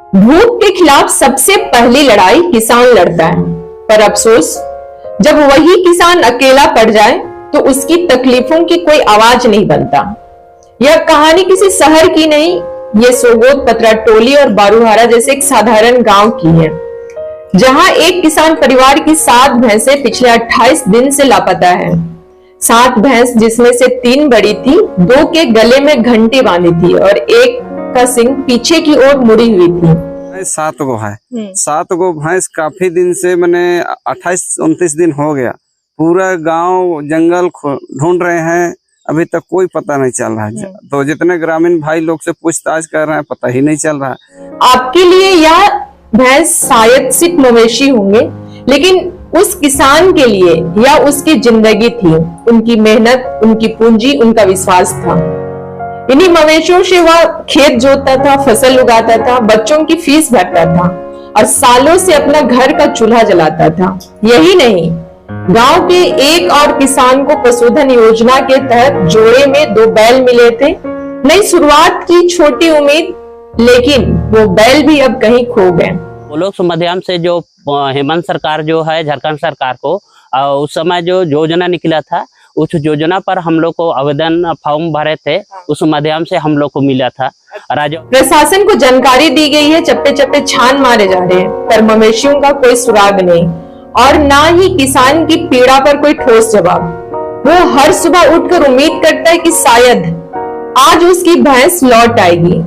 भूख के खिलाफ सबसे पहली लड़ाई किसान लड़ता है, पर अफसोस जब वही किसान अकेला पड़ जाए तो उसकी तकलीफों की कोई आवाज नहीं बनता। यह कहानी किसी शहर की नहीं, ये सोगोत, पतरा टोली और बारूहारा जैसे एक साधारण गांव की है, जहां एक किसान परिवार की 7 भैंसें पिछले 28 दिन से लापता है। 7 भैंस जिसमें से 3 बड़ी थी, 2 के गले में घंटी बांधी थी और एक का सिंग पीछे की ओर मुड़ी हुई थी। 7 गो है। 7 गो भैंस काफी दिन से, मैंने 28-29 दिन हो गया, पूरा गांव जंगल ढूंढ रहे हैं, अभी तक कोई पता नहीं चल रहा है। तो जितने ग्रामीण भाई लोग से पूछताछ कर रहे हैं, पता ही नहीं चल रहा है। आपके लिए यह भैंस शायद सिर्फ मवेशी होंगे, लेकिन उस किसान के लिए यह उसकी जिंदगी थी, उनकी मेहनत, उनकी पूंजी, उनका विश्वास था। इन्हीं मवेशियों से वह खेत जोतता था, फसल उगाता था, बच्चों की फीस भरता था और सालों से अपना घर का चूल्हा जलाता था। यही नहीं, गांव के एक और किसान को पशुधन योजना के तहत जोड़े में 2 बैल मिले थे। नई शुरुआत की छोटी उम्मीद, लेकिन वो बैल भी अब कहीं खो गए। वो लोग माध्यम से जो हेमंत सरकार जो है, झारखंड सरकार को उस समय जो योजना निकला था, उस योजना पर हम लोग को आवेदन फॉर्म भरे थे, उस माध्यम से हम लोग को मिला था। प्रशासन को जानकारी दी गई है, चप्पे चप्पे छान मारे जा रहे हैं, पर मवेशियों का कोई सुराग नहीं और ना ही किसान की पीड़ा पर कोई ठोस जवाब। वो हर सुबह उठकर उम्मीद करता है कि शायद आज उसकी भैंस लौट आएगी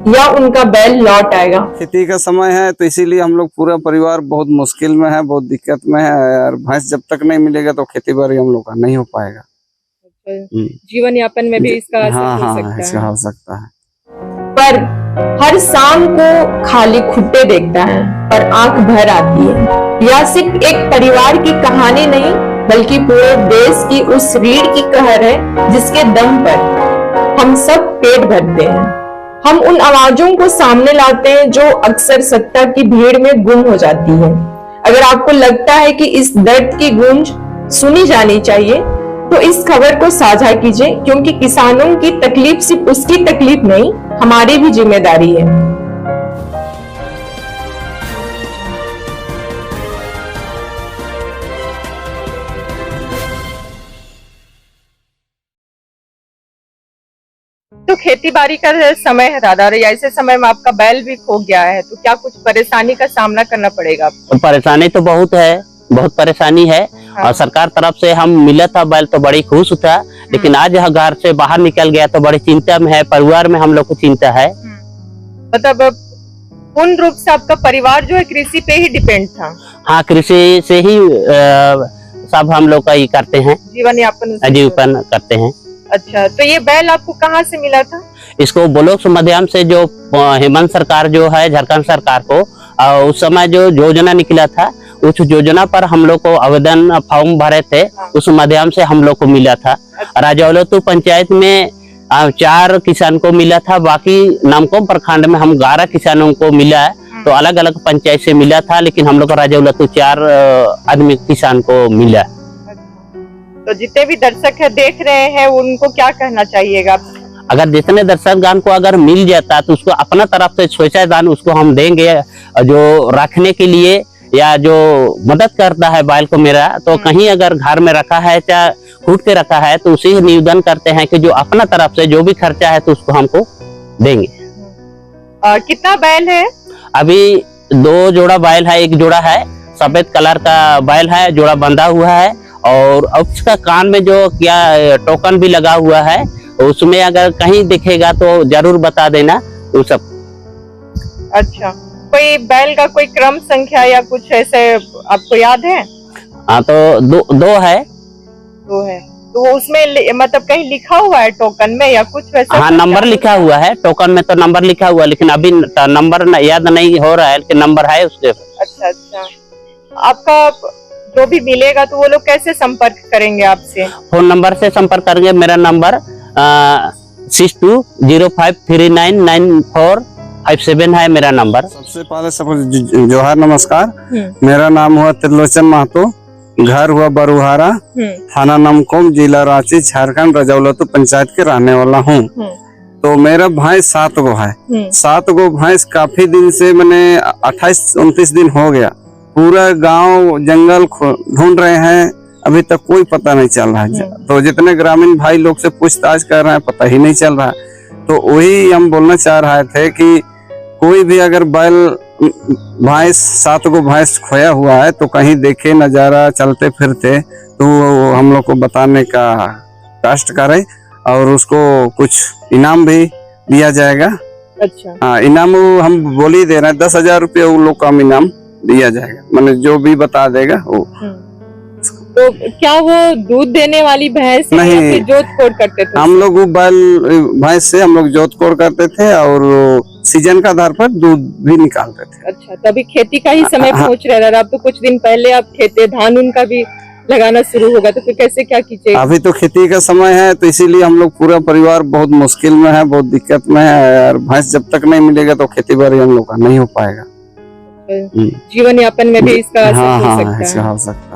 या उनका बैल लौट आएगा। खेती का समय है, तो इसीलिए हम लोग पूरा परिवार बहुत मुश्किल में है, बहुत दिक्कत में है यार। भैंस जब तक नहीं मिलेगा तो खेती बाड़ी हम लोग का नहीं हो पाएगा। जीवन यापन में भी इसका असर इसका हो सकता है। पर हर शाम को खाली खुट्टे देखता है और आंख भर आती है। यह सिर्फ एक परिवार की कहानी नहीं, बल्कि पूरे देश की उस रीढ़ की कहर है जिसके दम पर हम सब पेट भरते हैं। हम उन आवाजों को सामने लाते हैं जो अक्सर सत्ता की भीड़ में गुम हो जाती है। अगर आपको लगता है कि इस दर्द की गूंज सुनी जानी चाहिए, तो इस खबर को साझा कीजिए, क्योंकि किसानों की तकलीफ सिर्फ उसकी तकलीफ नहीं, हमारी भी जिम्मेदारी है। तो खेती बाड़ी का समय है दादा, और ऐसे समय में आपका बैल भी खो गया है, तो क्या कुछ परेशानी का सामना करना पड़ेगा आपको? तो परेशानी तो बहुत है, बहुत परेशानी है। और सरकार तरफ से हम मिला था बैल तो बड़ी खुश था, लेकिन आज यह घर से बाहर निकल गया तो बड़ी चिंता में है, परिवार में हम लोग को चिंता है। मतलब पूर्ण रूप से आपका परिवार जो है कृषि पे ही डिपेंड था? हाँ, कृषि से ही सब हम लोग का ही करते हैं, जीवन यापन करते हैं। अच्छा, तो ये बैल आपको कहाँ से मिला था? इसको ब्लॉक के माध्यम से जो हेमंत सरकार जो है, झारखंड सरकार को उस समय जो योजना निकला था, उस योजना पर हम लोग को आवेदन फॉर्म भरे थे, उस माध्यम से हम लोग को मिला था। राजौलतू पंचायत में 4 किसान को मिला था, बाकी नामकोम प्रखंड में हम 11 किसानों को मिला है। तो अलग अलग पंचायत से मिला था, लेकिन हम लोग को राजौलतू 4 आदमी किसान को मिला। तो जितने भी दर्शक है देख रहे हैं, उनको क्या कहना चाहिएगा? अगर जितने दर्शक गान को अगर मिल जाता तो उसको अपना तरफ से सोचा दान उसको हम देंगे, जो रखने के लिए या जो मदद करता है बैल को मेरा, तो कहीं अगर घर में रखा है चाहे फूट के रखा है, तो उसी निवेदन करते हैं कि जो अपना तरफ से जो भी खर्चा है तो उसको हमको देंगे। कितना बैल है? अभी 2 जोड़ा बैल है, एक जोड़ा है सफेद कलर का बैल है, जोड़ा बंधा हुआ है, और उसका कान में जो क्या टोकन भी लगा हुआ है, उसमें अगर कहीं दिखेगा तो जरूर बता देना वो सब। अच्छा, कोई बैल का कोई क्रम संख्या या कुछ ऐसे आपको याद है? हाँ, तो दो है। तो उसमें मतलब कहीं लिखा हुआ है टोकन में या कुछ वैसा? हाँ, नंबर लिखा हुआ है टोकन में, तो नंबर लिखा हुआ है, लेकिन अभी नंबर याद नहीं हो रहा है, लेकिन नंबर है उसके। अच्छा, आपका जो भी मिलेगा तो वो लोग कैसे संपर्क करेंगे आपसे? फोन नंबर से संपर्क करेंगे। मेरा नंबर 6205399457 है मेरा नंबर। सबसे पहले सब जोहार, नमस्कार। मेरा नाम हुआ त्रिलोचन महतो, घर हुआ बारूहारा, थाना नामकोम, जिला रांची, झारखंड, राजौलतू पंचायत के रहने वाला हूँ। तो मेरा भैंस 7 गो है। 7 गो भैंस काफी दिन से मैंने 28-29 दिन हो गया, पूरा गांव जंगल ढूंढ रहे हैं, अभी तक कोई पता नहीं चल रहा है। तो जितने ग्रामीण भाई लोग से पूछताछ कर रहे हैं, पता ही नहीं चल रहा। तो वही हम बोलना चाह रहे थे कि कोई भी अगर बैल भैंस 7 गो भैंस खोया हुआ है तो कहीं देखे नजारा चलते फिरते तो हम लोग को बताने का कष्ट करे और उसको कुछ इनाम भी दिया जाएगा। अच्छा। हाँ, इनाम हम बोल ही दे रहे हैं, 10,000 रुपये उन लोग का इनाम दिया जाएगा, मैंने जो भी बता देगा वो। तो क्या वो दूध देने वाली भैंस है या फिर जोत-कोड़ करते थे? हम लोग वो बैल भैंस से हम लोग जोत-कोड़ करते थे और सीजन का आधार पर दूध भी निकालते थे। अच्छा, तो अभी खेती का ही समय पहुंच रहा है, अब तो कुछ दिन पहले आप खेते धान उनका भी लगाना शुरू होगा, तो फिर कैसे क्या कीजिएगा? अभी तो खेती का समय है, तो इसीलिए हम लोग पूरा परिवार बहुत मुश्किल में है, बहुत दिक्कत में है। और भैंस जब तक नहीं मिलेगा तो खेती बाड़ी हम लोग का नहीं हो पाएगा। जीवन यापन में भी इसका असर हो सकता है। हो सकता है।